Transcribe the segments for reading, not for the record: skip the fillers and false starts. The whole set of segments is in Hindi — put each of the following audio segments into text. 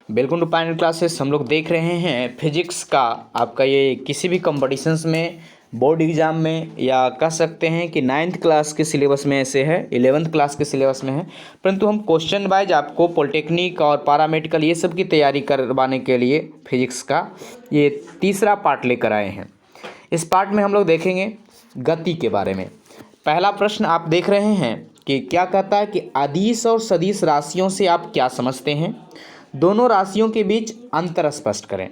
Welcome to Pioneer classes. हम लोग देख रहे हैं फिजिक्स का आपका ये किसी भी कॉम्पिटिशन्स में, बोर्ड एग्ज़ाम में, या कह सकते हैं कि 9th क्लास के सिलेबस में ऐसे है, 11th क्लास के सिलेबस में है। परंतु हम क्वेश्चन वाइज आपको पॉलिटेक्निक और पैरामेडिकल ये सब की तैयारी करवाने के लिए फिजिक्स का ये तीसरा पार्ट लेकर आए हैं। इस पार्ट में हम लोग देखेंगे गति के बारे में। पहला प्रश्न आप देख रहे हैं कि क्या कहता है कि अदिश और सदिश राशियों से आप क्या समझते हैं, दोनों राशियों के बीच अंतर स्पष्ट करें।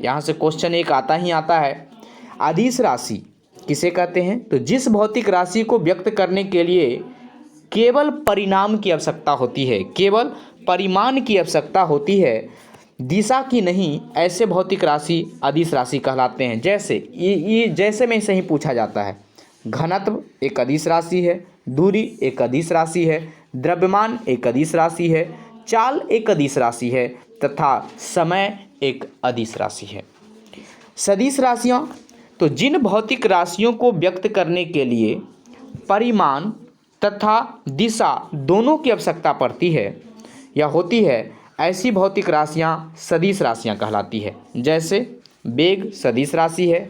यहाँ से क्वेश्चन एक आता ही आता है। अदिश राशि किसे कहते हैं? तो जिस भौतिक राशि को व्यक्त करने के लिए केवल परिणाम की आवश्यकता होती है, केवल परिमाण की आवश्यकता होती है, दिशा की नहीं, ऐसे भौतिक राशि अदिश राशि कहलाते हैं। जैसे ये जैसे में से ही पूछा जाता है। घनत्व एक अदिश राशि है, दूरी एक अदिश राशि है, द्रव्यमान एक अदिश राशि है, चाल एक अदिश राशि है तथा समय एक अदिश राशि है। सदिश राशियाँ तो जिन भौतिक राशियों को व्यक्त करने के लिए परिमाण तथा दिशा दोनों की आवश्यकता पड़ती है या होती है, ऐसी भौतिक राशियाँ सदिश राशियाँ कहलाती है। जैसे वेग सदिश राशि है,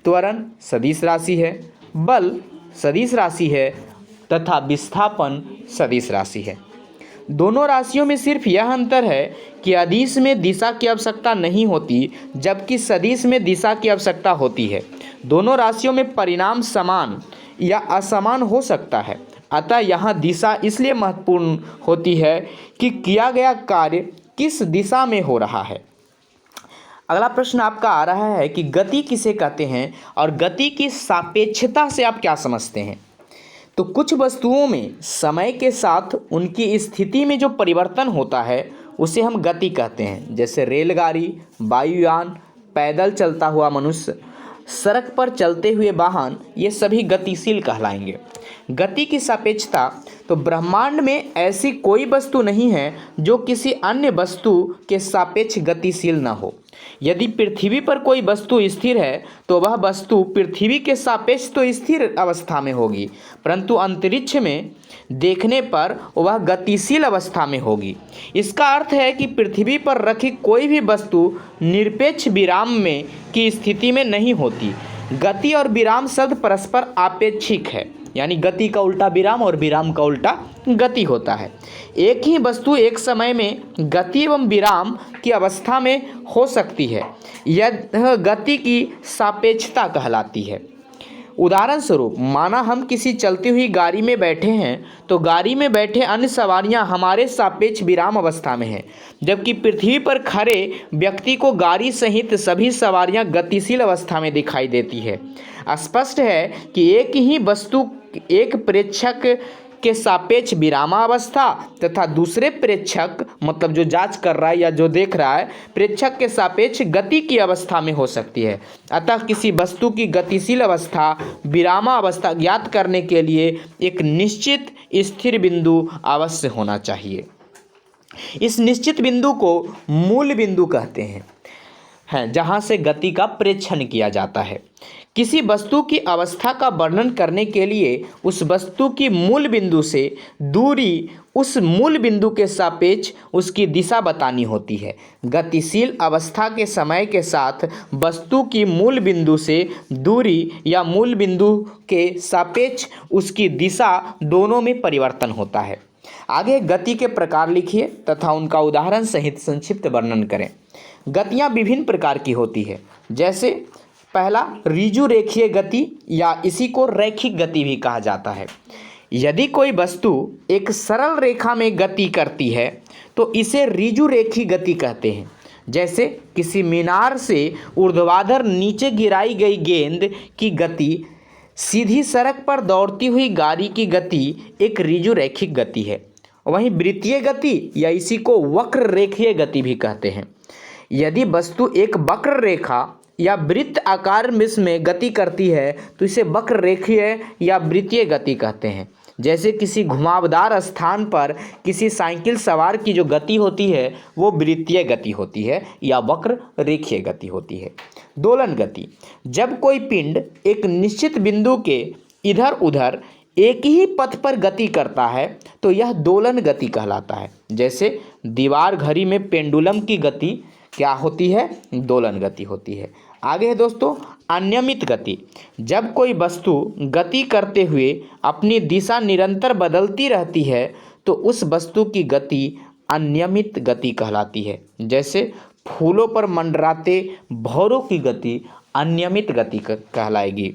त्वरण सदिश राशि है, बल सदिश राशि है तथा विस्थापन सदिश राशि है। दोनों राशियों में सिर्फ यह अंतर है कि अदिश में दिशा की आवश्यकता नहीं होती, जबकि सदिश में दिशा की आवश्यकता होती है। दोनों राशियों में परिणाम समान या असमान हो सकता है, अतः यहाँ दिशा इसलिए महत्वपूर्ण होती है कि किया गया कार्य किस दिशा में हो रहा है। अगला प्रश्न आपका आ रहा है कि गति किसे कहते हैं और गति की सापेक्षता से आप क्या समझते हैं। तो कुछ वस्तुओं में समय के साथ उनकी स्थिति में जो परिवर्तन होता है उसे हम गति कहते हैं। जैसे रेलगाड़ी, वायुयान, पैदल चलता हुआ मनुष्य, सड़क पर चलते हुए वाहन, ये सभी गतिशील कहलाएंगे। गति की सापेक्षता तो ब्रह्मांड में ऐसी कोई वस्तु नहीं है जो किसी अन्य वस्तु के सापेक्ष गतिशील न हो। यदि पृथ्वी पर कोई वस्तु स्थिर है तो वह वस्तु पृथ्वी के सापेक्ष तो स्थिर अवस्था में होगी, परंतु अंतरिक्ष में देखने पर वह गतिशील अवस्था में होगी। इसका अर्थ है कि पृथ्वी पर रखी कोई भी वस्तु निरपेक्ष विराम में की स्थिति में नहीं होती। गति और विराम शब्द परस्पर आपेक्षिक है, यानी गति का उल्टा विराम और विराम का उल्टा गति होता है। एक ही वस्तु एक समय में गति एवं विराम की अवस्था में हो सकती है, यह गति की सापेक्षता कहलाती है। उदाहरण स्वरूप माना हम किसी चलती हुई गाड़ी में बैठे हैं तो गाड़ी में बैठे अन्य सवारियां हमारे सापेक्ष विराम अवस्था में हैं, जबकि पृथ्वी पर खड़े व्यक्ति को गाड़ी सहित सभी सवारियां गतिशील अवस्था में दिखाई देती है। स्पष्ट है कि एक ही वस्तु एक प्रेक्षक के सापेक्ष विरामावस्था तथा दूसरे प्रेक्षक, मतलब जो जांच कर रहा है या जो देख रहा है, प्रेक्षक के सापेक्ष गति की अवस्था में हो सकती है। अतः किसी वस्तु की गतिशील अवस्था, विरामावस्था ज्ञात करने के लिए एक निश्चित स्थिर बिंदु अवश्य होना चाहिए। इस निश्चित बिंदु को मूल बिंदु कहते हैं, जहाँ से गति का प्रेक्षण किया जाता है। किसी वस्तु की अवस्था का वर्णन करने के लिए उस वस्तु की मूल बिंदु से दूरी, उस मूल बिंदु के सापेक्ष उसकी दिशा बतानी होती है। गतिशील अवस्था के समय के साथ वस्तु की मूल बिंदु से दूरी या मूल बिंदु के सापेक्ष उसकी दिशा दोनों में परिवर्तन होता है। आगे गति के प्रकार लिखिए तथा उनका उदाहरण सहित संक्षिप्त वर्णन करें। गतियाँ विभिन्न प्रकार की होती है। जैसे पहला, ऋजु रेखीय गति या इसी को रैखिक गति भी कहा जाता है। यदि कोई वस्तु एक सरल रेखा में गति करती है तो इसे ऋजु रेखीय गति कहते हैं। जैसे किसी मीनार से ऊर्ध्वाधर नीचे गिराई गई गेंद की गति, सीधी सड़क पर दौड़ती हुई गाड़ी की गति एक ऋजु रेखिक गति है। वहीं वृत्तीय गति या इसी को वक्र रेखीय गति भी कहते हैं। यदि वस्तु एक वक्र रेखा या वृत्त आकार में गति करती है तो इसे वक्र रेखीय या वृत्तीय गति कहते हैं। जैसे किसी घुमावदार स्थान पर किसी साइकिल सवार की जो गति होती है वो वृत्तीय गति होती है या वक्र रेखीय गति होती है। दोलन गति, जब कोई पिंड एक निश्चित बिंदु के इधर उधर एक ही पथ पर गति करता है तो यह दोलन गति कहलाता है। जैसे दीवार घड़ी में पेंडुलम की गति क्या होती है? दोलन गति होती है। आगे है दोस्तों अनियमित गति। जब कोई वस्तु गति करते हुए अपनी दिशा निरंतर बदलती रहती है तो उस वस्तु की गति अनियमित गति कहलाती है। जैसे फूलों पर मंडराते भौरों की गति अनियमित गति कहलाएगी।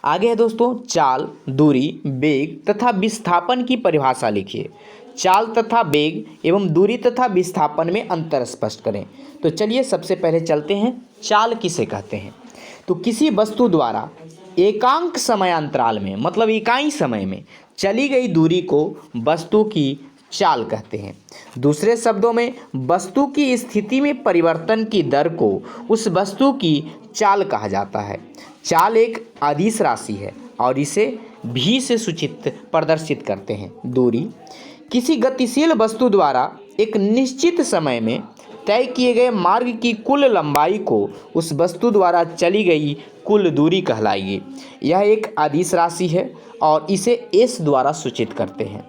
आगे है दोस्तों चाल, दूरी, वेग तथा विस्थापन की परिभाषा लिखिए। चाल तथा वेग एवं दूरी तथा विस्थापन में अंतर स्पष्ट करें। तो चलिए सबसे पहले चलते हैं चाल किसे कहते हैं। तो किसी वस्तु द्वारा एकांक समयांतराल में मतलब इकाई समय में चली गई दूरी को वस्तु की चाल कहते हैं। दूसरे शब्दों में वस्तु की स्थिति में परिवर्तन की दर को उस वस्तु की चाल कहा जाता है। चाल एक अदिश राशि है और इसे भी से सूचित प्रदर्शित करते हैं। दूरी किसी गतिशील वस्तु द्वारा एक निश्चित समय में तय किए गए मार्ग की कुल लंबाई को उस वस्तु द्वारा चली गई कुल दूरी कहलाएगी। यह एक अदिश राशि है और इसे एस द्वारा सूचित करते हैं।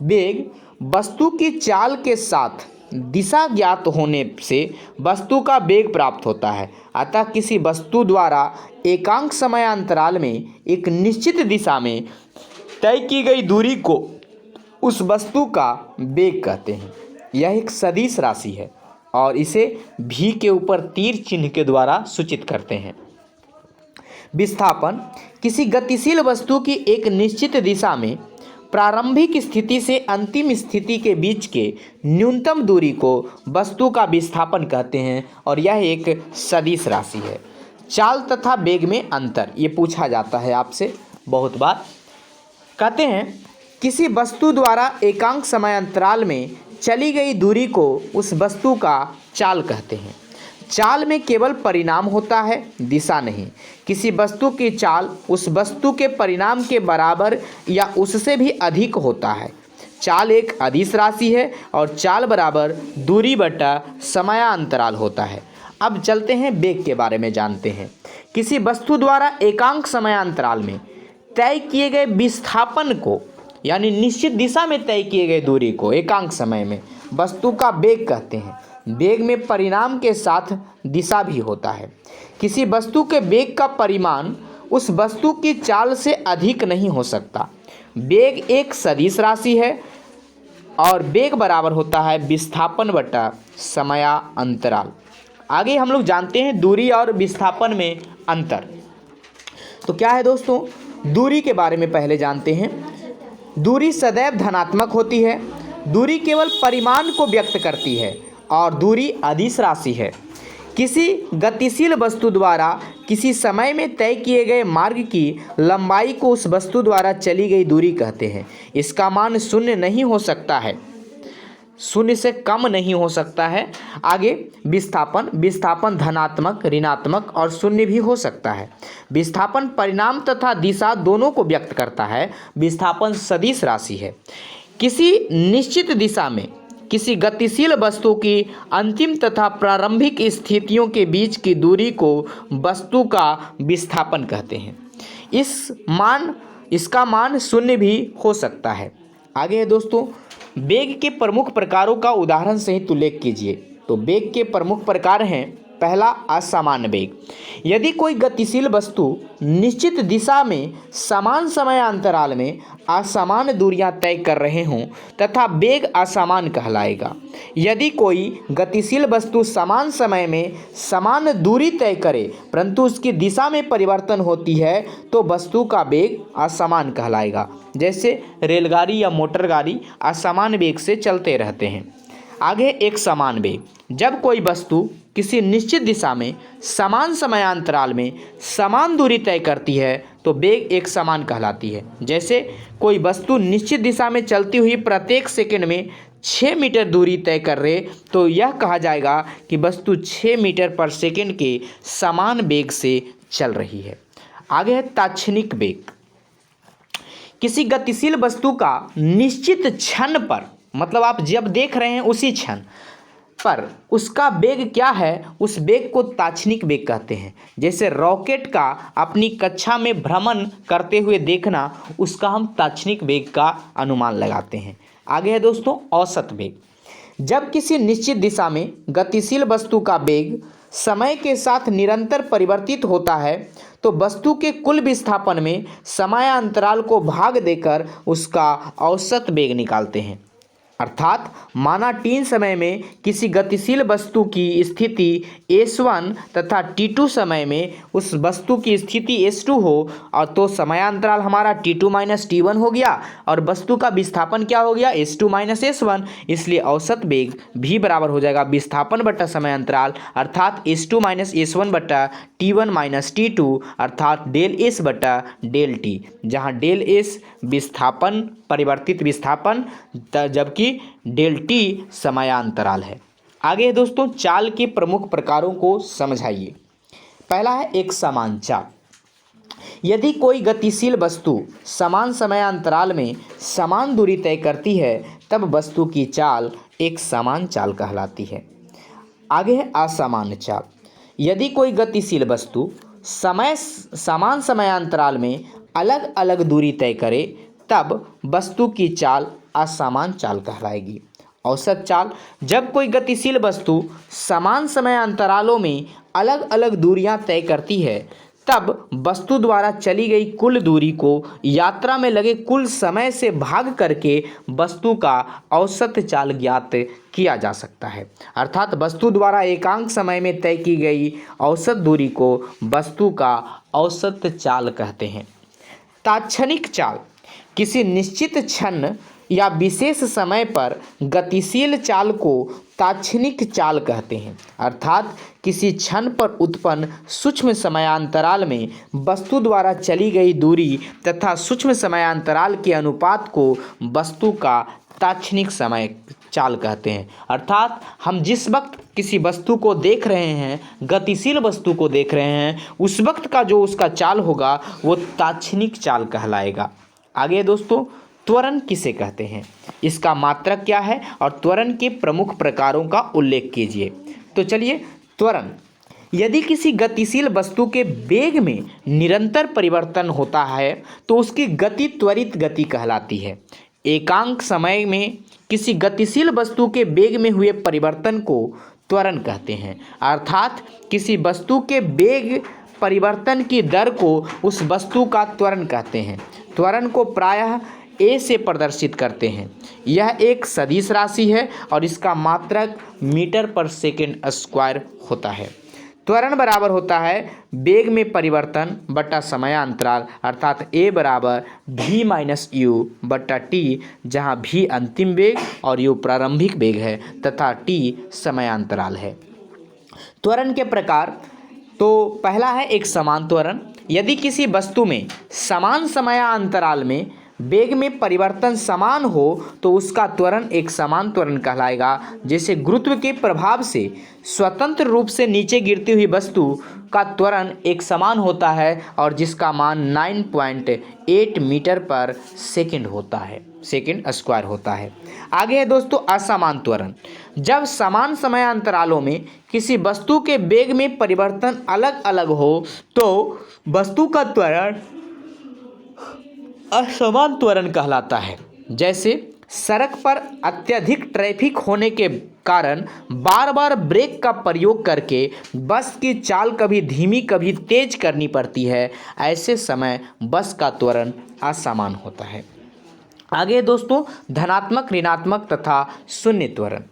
वेग वस्तु की चाल के साथ दिशा ज्ञात होने से वस्तु का वेग प्राप्त होता है। अतः किसी वस्तु द्वारा एकांक समयांतराल में एक निश्चित दिशा में तय की गई दूरी को उस वस्तु का वेग कहते हैं। यह एक सदिश राशि है और इसे भी के ऊपर तीर चिन्ह के द्वारा सूचित करते हैं। विस्थापन किसी गतिशील वस्तु की एक निश्चित दिशा में प्रारंभिक स्थिति से अंतिम स्थिति के बीच के न्यूनतम दूरी को वस्तु का विस्थापन कहते हैं और यह एक सदिश राशि है। चाल तथा वेग में अंतर ये पूछा जाता है आपसे बहुत बार। कहते हैं किसी वस्तु द्वारा एकांक समयांतराल में चली गई दूरी को उस वस्तु का चाल कहते हैं। चाल में केवल परिणाम होता है, दिशा नहीं। किसी वस्तु की चाल उस वस्तु के परिणाम के बराबर या उससे भी अधिक होता है। चाल एक अदिश राशि है और चाल बराबर दूरी बटा समयांतराल होता है। अब चलते हैं वेग के बारे में जानते हैं। किसी वस्तु द्वारा एकांक समयांतराल में तय किए गए विस्थापन को यानी निश्चित दिशा में तय किए गए दूरी को एकांक समय में वस्तु का वेग कहते हैं। वेग में परिणाम के साथ दिशा भी होता है। किसी वस्तु के वेग का परिमाण उस वस्तु की चाल से अधिक नहीं हो सकता। वेग एक सदिश राशि है और वेग बराबर होता है विस्थापन बटा समयांतराल। आगे हम लोग जानते हैं दूरी और विस्थापन में अंतर। तो क्या है दोस्तों, दूरी के बारे में पहले जानते हैं। दूरी सदैव धनात्मक होती है। दूरी केवल परिमाण को व्यक्त करती है और दूरी अदिश राशि है। किसी गतिशील वस्तु द्वारा किसी समय में तय किए गए मार्ग की लंबाई को उस वस्तु द्वारा चली गई दूरी कहते हैं। इसका मान शून्य नहीं हो सकता है, शून्य से कम नहीं हो सकता है। आगे विस्थापन धनात्मक, ऋणात्मक और शून्य भी हो सकता है। विस्थापन परिणाम तथा दिशा दोनों को व्यक्त करता है। विस्थापन सदिश राशि है। किसी निश्चित दिशा में किसी गतिशील वस्तु की अंतिम तथा प्रारंभिक स्थितियों के बीच की दूरी को वस्तु का विस्थापन कहते हैं। इसका मान शून्य भी हो सकता है। आगे है दोस्तों, वेग के प्रमुख प्रकारों का उदाहरण सहित उल्लेख कीजिए। तो वेग के प्रमुख प्रकार हैं, पहला असामान्य वेग। यदि कोई गतिशील वस्तु निश्चित दिशा में समान समय अंतराल में असमान दूरियां तय कर रहे हों तथा वेग असमान कहलाएगा। यदि कोई गतिशील वस्तु समान समय में समान दूरी तय करे परंतु उसकी दिशा में परिवर्तन होती है तो वस्तु का वेग असमान कहलाएगा। जैसे रेलगाड़ी या मोटर गाड़ी असमान वेग से चलते रहते हैं। आगे एक समान वेग। जब कोई वस्तु किसी निश्चित दिशा में समान समयांतराल में समान दूरी तय करती है तो वेग एक समान कहलाती है। जैसे कोई वस्तु निश्चित दिशा में चलती हुई प्रत्येक सेकंड में 6 मीटर दूरी तय कर रहे तो यह कहा जाएगा कि वस्तु 6 मीटर पर सेकंड के समान वेग से चल रही है। आगे है तात्क्षणिक वेग। किसी गतिशील वस्तु का निश्चित क्षण पर, मतलब आप जब देख रहे हैं उसी क्षण पर उसका वेग क्या है, उस वेग को ताक्षणिक वेग कहते हैं। जैसे रॉकेट का अपनी कक्षा में भ्रमण करते हुए देखना, उसका हम ताक्षणिक वेग का अनुमान लगाते हैं। आगे है दोस्तों औसत वेग। जब किसी निश्चित दिशा में गतिशील वस्तु का वेग समय के साथ निरंतर परिवर्तित होता है तो वस्तु के कुल विस्थापन में समयांतराल को भाग देकर उसका औसत वेग निकालते हैं। अर्थात माना t समय में किसी गतिशील वस्तु की स्थिति s1 तथा t2 समय में उस वस्तु की स्थिति s2 हो, और तो समयांतराल हमारा t2 माइनस t1 हो गया और वस्तु का विस्थापन क्या हो गया, s2 माइनस s1। इसलिए औसत वेग भी बराबर हो जाएगा विस्थापन बटा समयांतराल, अर्थात s2 माइनस s1 बटा t1 माइनस t2, अर्थात डेल s बटा डेल t, जहाँ डेल s विस्थापन परिवर्तित विस्थापन जबकि डेल टी समयांतराल है। आगे दोस्तों चाल के प्रमुख प्रकारों को समझाइए। पहला है एक समान चाल। यदि कोई गतिशील वस्तु समान समयांतराल में समान दूरी तय करती है तब वस्तु की चाल एक समान चाल कहलाती है। आगे है असामान्य चाल। यदि कोई गतिशील वस्तु समान समयांतराल में अलग अलग दूरी तय करे तब वस्तु की चाल असमान चाल कहलाएगी। औसत चाल। जब कोई गतिशील वस्तु समान समयांतरालों में अलग अलग दूरियां तय करती है तब वस्तु द्वारा चली गई कुल दूरी को यात्रा में लगे कुल समय से भाग करके वस्तु का औसत चाल ज्ञात किया जा सकता है। अर्थात वस्तु द्वारा एकांक समय में तय की गई औसत दूरी को वस्तु का औसत चाल कहते हैं। ताक्षणिक चाल। किसी निश्चित क्षण या विशेष समय पर गतिशील चाल को ताक्षणिक चाल कहते हैं। अर्थात किसी क्षण पर उत्पन्न सूक्ष्म समयांतराल में वस्तु द्वारा चली गई दूरी तथा सूक्ष्म समयांतराल के अनुपात को वस्तु का ताक्षणिक समय चाल कहते हैं। अर्थात हम जिस वक्त किसी वस्तु को देख रहे हैं, गतिशील वस्तु को देख रहे हैं, उस वक्त का जो उसका चाल होगा वो ताक्षणिक चाल कहलाएगा। आगे दोस्तों त्वरण किसे कहते हैं, इसका मात्रक क्या है और त्वरण के प्रमुख प्रकारों का उल्लेख कीजिए। तो चलिए त्वरण। यदि किसी गतिशील वस्तु के वेग में निरंतर परिवर्तन होता है तो उसकी गति त्वरित गति कहलाती है। एकांक समय में किसी गतिशील वस्तु के वेग में हुए परिवर्तन को त्वरण कहते हैं। अर्थात किसी वस्तु के वेग परिवर्तन की दर को उस वस्तु का त्वरण कहते हैं। त्वरण को प्रायः ए से प्रदर्शित करते हैं। यह एक सदिश राशि है और इसका मात्रक मीटर पर सेकेंड स्क्वायर होता है। त्वरण बराबर होता है वेग में परिवर्तन बटा समयांतराल, अर्थात ए बराबर v माइनस यू बटा टी, जहाँ v अंतिम वेग और u प्रारंभिक वेग है तथा t समयांतराल है। त्वरण के प्रकार। तो पहला है एक समान त्वरण। यदि किसी वस्तु में समान समयांतराल में वेग में परिवर्तन समान हो तो उसका त्वरण एक समान त्वरण कहलाएगा। जैसे गुरुत्व के प्रभाव से स्वतंत्र रूप से नीचे गिरती हुई वस्तु का त्वरण एक समान होता है और जिसका मान 9.8 मीटर पर सेकेंड होता है, सेकेंड स्क्वायर होता है। आगे है दोस्तों असमान त्वरण। जब समान समयांतरालों में किसी वस्तु के वेग में परिवर्तन अलग अलग हो तो वस्तु का त्वरण असमान त्वरण कहलाता है। जैसे सड़क पर अत्यधिक ट्रैफिक होने के कारण बार बार ब्रेक का प्रयोग करके बस की चाल कभी धीमी कभी तेज करनी पड़ती है, ऐसे समय बस का त्वरण असमान होता है। आगे दोस्तों धनात्मक, ऋणात्मक तथा शून्य त्वरण।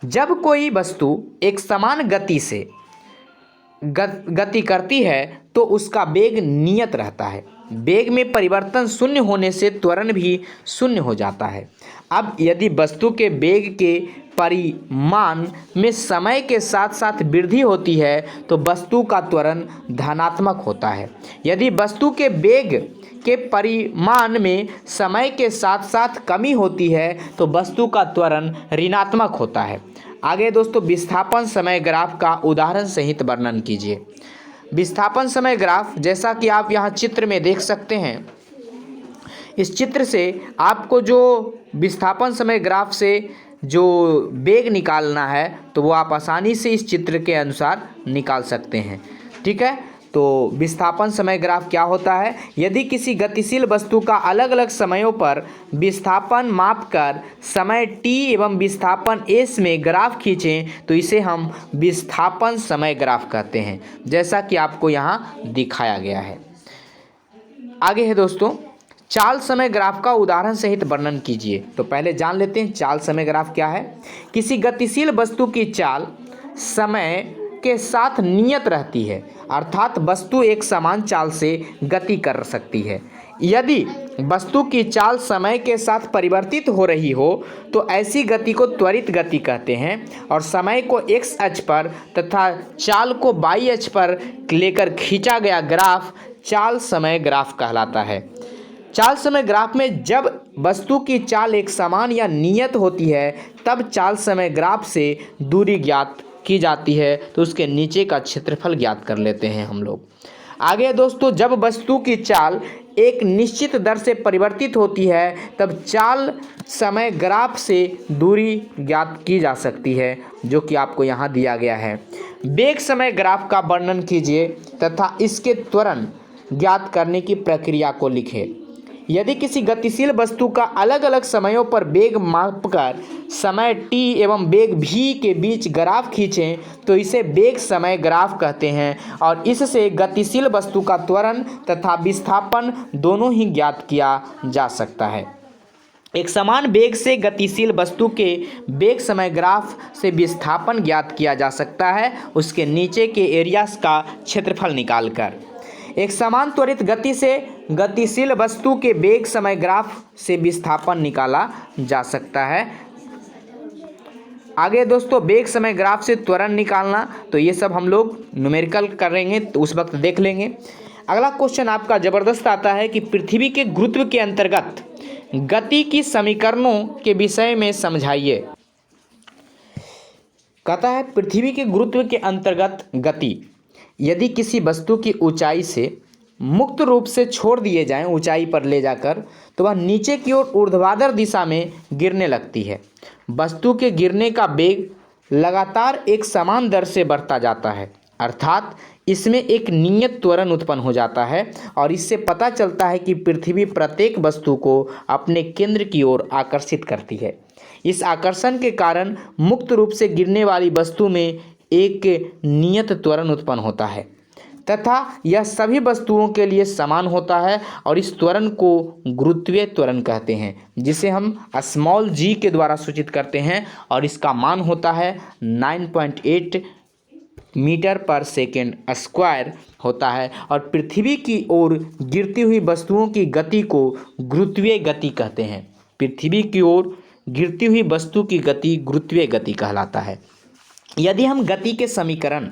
जब कोई वस्तु एक समान गति से गति करती है तो उसका वेग नियत रहता है। वेग में परिवर्तन शून्य होने से त्वरण भी शून्य हो जाता है। अब यदि वस्तु के वेग के परिमाण में समय के साथ साथ वृद्धि होती है तो वस्तु का त्वरण धनात्मक होता है। यदि वस्तु के वेग के परिमाण में समय के साथ साथ कमी होती है तो वस्तु का त्वरण ऋणात्मक होता है। आगे दोस्तों विस्थापन समय ग्राफ का उदाहरण सहित वर्णन कीजिए। विस्थापन समय ग्राफ, जैसा कि आप यहाँ चित्र में देख सकते हैं, इस चित्र से आपको जो विस्थापन समय ग्राफ से जो वेग निकालना है तो वो आप आसानी से इस चित्र के अनुसार निकाल सकते हैं। ठीक है, तो विस्थापन समय ग्राफ क्या होता है? यदि किसी गतिशील वस्तु का अलग अलग समयों पर विस्थापन मापकर समय t एवं विस्थापन s में ग्राफ खींचें तो इसे हम विस्थापन समय ग्राफ कहते हैं, जैसा कि आपको यहाँ दिखाया गया है। आगे है दोस्तों, चाल समय ग्राफ का उदाहरण सहित वर्णन कीजिए। तो पहले जान लेते हैं चाल समय ग्राफ क्या है। किसी गतिशील वस्तु की चाल समय के साथ नियत रहती है, अर्थात वस्तु एक समान चाल से गति कर सकती है। यदि वस्तु की चाल समय के साथ परिवर्तित हो रही हो तो ऐसी गति को त्वरित गति कहते हैं, और समय को x अक्ष पर तथा चाल को y अक्ष पर लेकर खींचा गया ग्राफ चाल समय ग्राफ कहलाता है। चाल समय ग्राफ में जब वस्तु की चाल एक समान या नियत होती है तब चाल समय ग्राफ से दूरी ज्ञात की जाती है, तो उसके नीचे का क्षेत्रफल ज्ञात कर लेते हैं हम लोग। आगे दोस्तों, जब वस्तु की चाल एक निश्चित दर से परिवर्तित होती है तब चाल समय ग्राफ से दूरी ज्ञात की जा सकती है, जो कि आपको यहाँ दिया गया है। वेग समय ग्राफ का वर्णन कीजिए तथा इसके त्वरण ज्ञात करने की प्रक्रिया को लिखें। यदि किसी गतिशील वस्तु का अलग अलग समयों पर वेग मापकर समय t एवं वेग v के बीच ग्राफ खींचें तो इसे वेग समय ग्राफ कहते हैं, और इससे गतिशील वस्तु का त्वरण तथा विस्थापन दोनों ही ज्ञात किया जा सकता है। एक समान वेग से गतिशील वस्तु के वेग समय ग्राफ से विस्थापन ज्ञात किया जा सकता है, उसके नीचे के एरियाज का क्षेत्रफल निकालकर। एक समान त्वरित गति से गतिशील वस्तु के वेग समय ग्राफ से विस्थापन निकाला जा सकता है। आगे दोस्तों, वेग समय ग्राफ से त्वरण निकालना, तो ये सब हम लोग न्यूमेरिकल करेंगे तो उस वक्त देख लेंगे। अगला क्वेश्चन आपका ज़बरदस्त आता है कि पृथ्वी के गुरुत्व के अंतर्गत गति की समीकरणों के विषय में समझाइए। कहता है पृथ्वी के गुरुत्व के अंतर्गत गति यदि किसी वस्तु की ऊंचाई से मुक्त रूप से छोड़ दिए जाएं ऊंचाई पर ले जाकर, तो वह नीचे की ओर ऊर्ध्वाधर दिशा में गिरने लगती है। वस्तु के गिरने का वेग लगातार एक समान दर से बढ़ता जाता है, अर्थात इसमें एक नियत त्वरण उत्पन्न हो जाता है, और इससे पता चलता है कि पृथ्वी प्रत्येक वस्तु को अपने केंद्र की ओर आकर्षित करती है। इस आकर्षण के कारण मुक्त रूप से गिरने वाली वस्तु में एक नियत त्वरण उत्पन्न होता है तथा यह सभी वस्तुओं के लिए समान होता है, और इस त्वरण को गुरुत्वीय त्वरण कहते हैं, जिसे हम स्मॉल g के द्वारा सूचित करते हैं, और इसका मान होता है 9.8 मीटर पर सेकेंड स्क्वायर होता है। और पृथ्वी की ओर गिरती हुई वस्तुओं की गति को गुरुत्वीय गति कहते हैं। पृथ्वी की ओर गिरती हुई वस्तु की गति गुरुत्वीय गति कहलाता है। यदि हम गति के समीकरण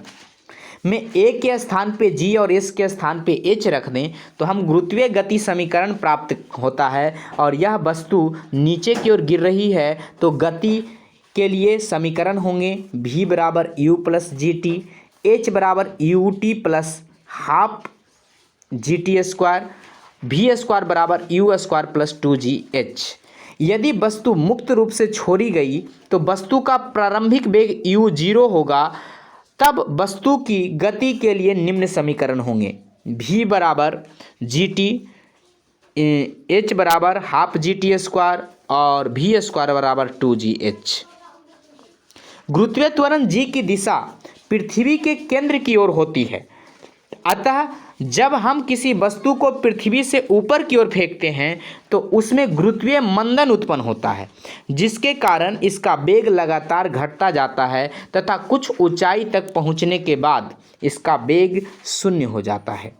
में a के स्थान पे g और s के स्थान पे h रख दें तो हम गुरुत्वीय गति समीकरण प्राप्त होता है, और यह वस्तु नीचे की ओर गिर रही है तो गति के लिए समीकरण होंगे v बराबर u plus G T, h बराबर u t plus half G T square, v square बराबर u स्क्वायर प्लस 2gh। यदि वस्तु मुक्त रूप से छोड़ी गई तो वस्तु का प्रारंभिक वेग u0 होगा। तब वस्तु की गति के लिए निम्न समीकरण होंगे v बराबर जी टी, h बराबर हाफ जी टी स्क्वायर और v स्क्वायर बराबर 2gh। गुरुत्वीय त्वरण g की दिशा पृथ्वी के केंद्र की ओर होती है, अतः जब हम किसी वस्तु को पृथ्वी से ऊपर की ओर फेंकते हैं तो उसमें गुरुत्वीय मंदन उत्पन्न होता है, जिसके कारण इसका वेग लगातार घटता जाता है तथा कुछ ऊंचाई तक पहुंचने के बाद इसका वेग शून्य हो जाता है।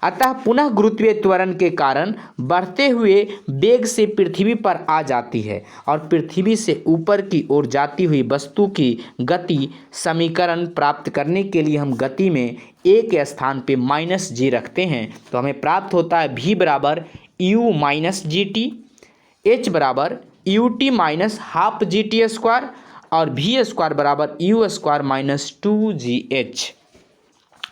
अतः पुनः गुरुत्वीय त्वरण के कारण बढ़ते हुए वेग से पृथ्वी पर आ जाती है, और पृथ्वी से ऊपर की ओर जाती हुई वस्तु की गति समीकरण प्राप्त करने के लिए हम गति में a के स्थान पे -g रखते हैं, तो हमें प्राप्त होता है v बराबर u minus G T, h बराबर u t minus half G T square और v स्क्वायर बराबर u स्क्वायर माइनस 2gh।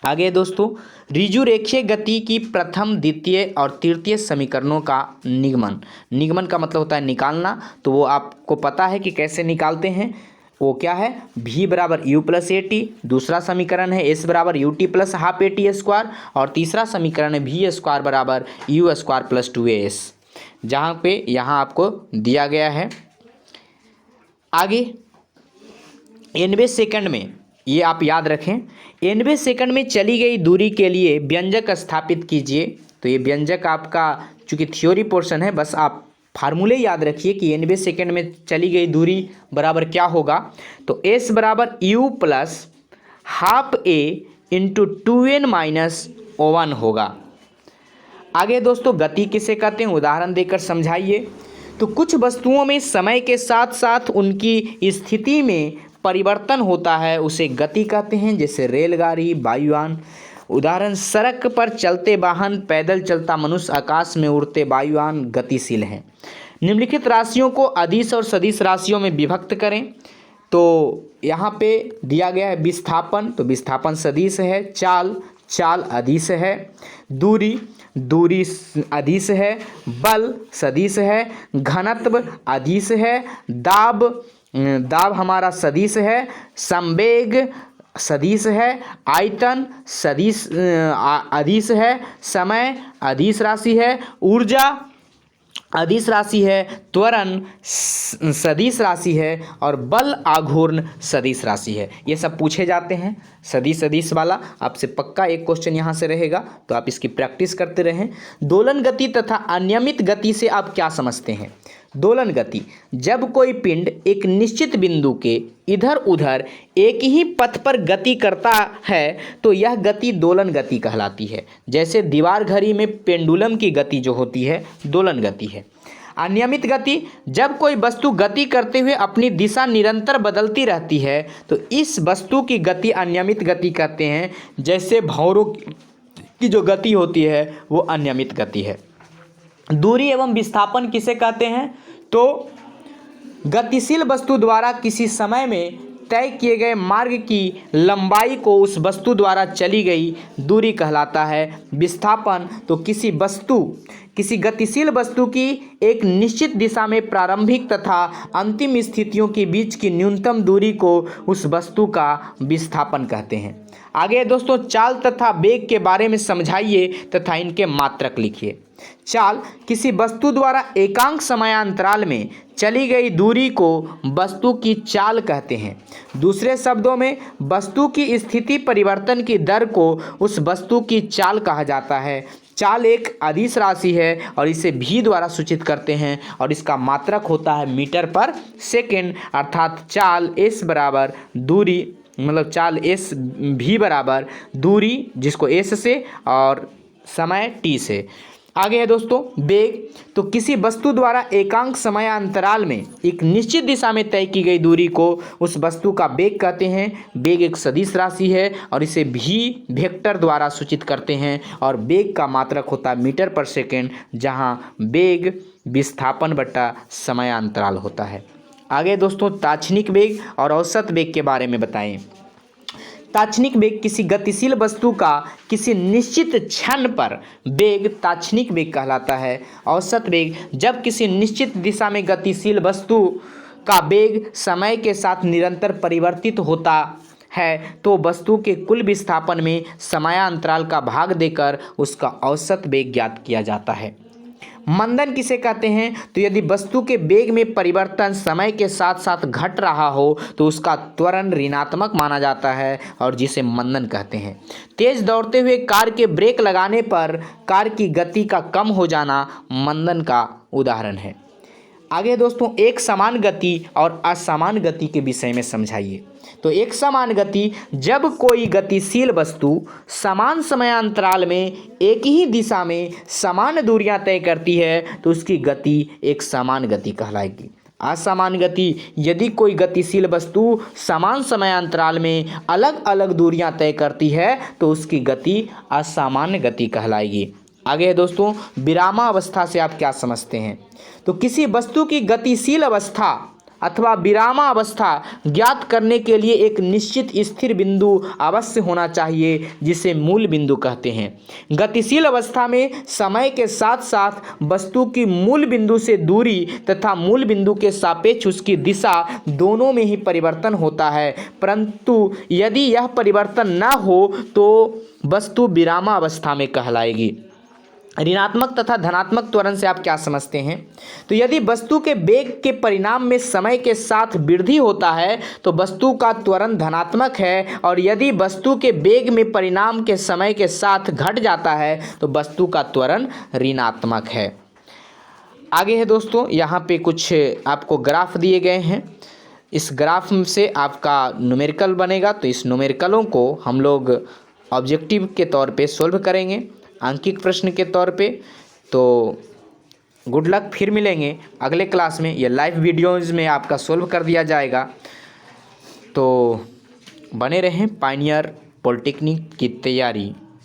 आगे दोस्तों, ऋजुरेखीय गति की प्रथम, द्वितीय और तृतीय समीकरणों का निगमन। निगमन का मतलब होता है निकालना, तो वो आपको पता है कि कैसे निकालते हैं। वो क्या है, v बराबर यू प्लस ए टी, दूसरा समीकरण है s बराबर U T plus half A T square, और तीसरा समीकरण है v स्क्वायर बराबर यू स्क्वायर प्लस 2as, जहाँ पे यहाँ आपको दिया गया है। आगे 90 सेकंड में, ये आप याद रखें, 90 सेकंड में चली गई दूरी के लिए व्यंजक स्थापित कीजिए। तो ये व्यंजक आपका चूँकि थ्योरी पोर्शन है, बस आप फार्मूले याद रखिए कि 90 सेकंड में चली गई दूरी बराबर क्या होगा। तो s बराबर u plus half a into 2n minus O1 होगा। आगे दोस्तों, गति किसे कहते हैं, उदाहरण देकर समझाइए। तो कुछ वस्तुओं में समय के साथ साथ उनकी स्थिति में परिवर्तन होता है, उसे गति कहते हैं, जैसे रेलगाड़ी, वायुयान। उदाहरण, सड़क पर चलते वाहन, पैदल चलता मनुष्य, आकाश में उड़ते वायुयान गतिशील हैं। निम्नलिखित राशियों को अदिश और सदिश राशियों में विभक्त करें। तो यहाँ पे दिया गया है विस्थापन, तो विस्थापन सदिश है, चाल, चाल अदिश है, दूरी, दूरी अदिश है, बल सदिश है, घनत्व अदिश है, दाब, दाब हमारा सदिश है, संवेग सदिश है, आयतन सदिश अदिश है, समय अदिश राशि है, ऊर्जा अदिश राशि है, त्वरण सदिश राशि है, और बल आघूर्ण सदिश राशि है। ये सब पूछे जाते हैं सदिश सदिश वाला, आपसे पक्का एक क्वेश्चन यहाँ से रहेगा, तो आप इसकी प्रैक्टिस करते रहें। दोलन गति तथा अनियमित गति से आप क्या समझते हैं। दोलन गति, जब कोई पिंड एक निश्चित बिंदु के इधर उधर एक ही पथ पर गति करता है तो यह गति दोलन गति कहलाती है। जैसे दीवार घड़ी में पेंडुलम की गति जो होती है दोलन गति है। अनियमित गति, जब कोई वस्तु गति करते हुए अपनी दिशा निरंतर बदलती रहती है तो इस वस्तु की गति अनियमित गति कहते हैं। जैसे भंवरों की जो गति होती है वो अनियमित गति है। दूरी एवं विस्थापन किसे कहते हैं, तो गतिशील वस्तु द्वारा किसी समय में तय किए गए मार्ग की लंबाई को उस वस्तु द्वारा चली गई दूरी कहलाता है। विस्थापन, तो किसी गतिशील वस्तु की एक निश्चित दिशा में प्रारंभिक तथा अंतिम स्थितियों के बीच की न्यूनतम दूरी को उस वस्तु का विस्थापन कहते हैं। आगे दोस्तों, चाल तथा वेग के बारे में समझाइए तथा इनके मात्रक लिखिए। चाल, किसी वस्तु द्वारा एकांक समयांतराल में चली गई दूरी को वस्तु की चाल कहते हैं। दूसरे शब्दों में, वस्तु की स्थिति परिवर्तन की दर को उस वस्तु की चाल कहा जाता है। चाल एक अदिश राशि है और इसे v द्वारा सूचित करते हैं और इसका मात्रक होता है मीटर पर सेकेंड, अर्थात चाल s बराबर दूरी, मतलब चाल s v बराबर दूरी जिसको s से और समय t से। आगे है दोस्तों वेग, तो किसी वस्तु द्वारा एकांक समयांतराल में एक निश्चित दिशा में तय की गई दूरी को उस वस्तु का वेग कहते हैं। वेग एक सदिश राशि है और इसे v वेक्टर द्वारा सूचित करते हैं और वेग का मात्रक होता है मीटर पर सेकेंड, जहां वेग विस्थापन बटा समयांतराल होता है। आगे दोस्तों ताक्षणिक वेग और औसत वेग के बारे में बताएं। ताक्षणिक वेग, किसी गतिशील वस्तु का किसी निश्चित क्षण पर वेग ताक्षणिक वेग कहलाता है। औसत वेग, जब किसी निश्चित दिशा में गतिशील वस्तु का वेग समय के साथ निरंतर परिवर्तित होता है तो वस्तु के कुल विस्थापन में समयांतराल का भाग देकर उसका औसत वेग ज्ञात किया जाता है। मंदन किसे कहते हैं, तो यदि वस्तु के वेग में परिवर्तन समय के साथ साथ घट रहा हो तो उसका त्वरण ऋणात्मक माना जाता है और जिसे मंदन कहते हैं। तेज दौड़ते हुए कार के ब्रेक लगाने पर कार की गति का कम हो जाना मंदन का उदाहरण है। आगे दोस्तों एक समान गति और असमान गति के विषय में समझाइए। तो एक समान गति, जब कोई गतिशील वस्तु समान समयांतराल में एक ही दिशा में समान दूरियां तय करती है तो उसकी गति एक समान गति कहलाएगी। असमान गति, यदि कोई गतिशील वस्तु समान समयांतराल में अलग अलग दूरियां तय करती है तो उसकी गति असामान्य गति कहलाएगी। आगे है दोस्तों विरामावस्था से आप क्या समझते हैं, तो किसी वस्तु की गतिशील अवस्था अथवा विरामावस्था ज्ञात करने के लिए एक निश्चित स्थिर बिंदु अवश्य होना चाहिए जिसे मूल बिंदु कहते हैं। गतिशील अवस्था में समय के साथ साथ वस्तु की मूल बिंदु से दूरी तथा मूल बिंदु के सापेक्ष उसकी दिशा दोनों में ही परिवर्तन होता है, परंतु यदि यह परिवर्तन न हो तो वस्तु विरामावस्था में कहलाएगी। ऋणात्मक तथा धनात्मक त्वरण से आप क्या समझते हैं? तो यदि वस्तु के वेग के परिणाम में समय के साथ वृद्धि होता है तो वस्तु का त्वरण धनात्मक है, और यदि वस्तु के वेग में परिणाम के समय के साथ घट जाता है तो वस्तु का त्वरण ऋणात्मक है। आगे है दोस्तों, यहाँ पे कुछ आपको ग्राफ दिए गए हैं। इस ग्राफ से आपका न्यूमेरिकल बनेगा, तो इस न्यूमेरिकलों को हम लोग ऑब्जेक्टिव के तौर पे सोल्व करेंगे, आंकिक प्रश्न के तौर पे। तो गुड लक, फिर मिलेंगे अगले क्लास में। ये लाइव वीडियोज़ में आपका सोल्व कर दिया जाएगा, तो बने रहें पायनियर पॉलिटेक्निक की तैयारी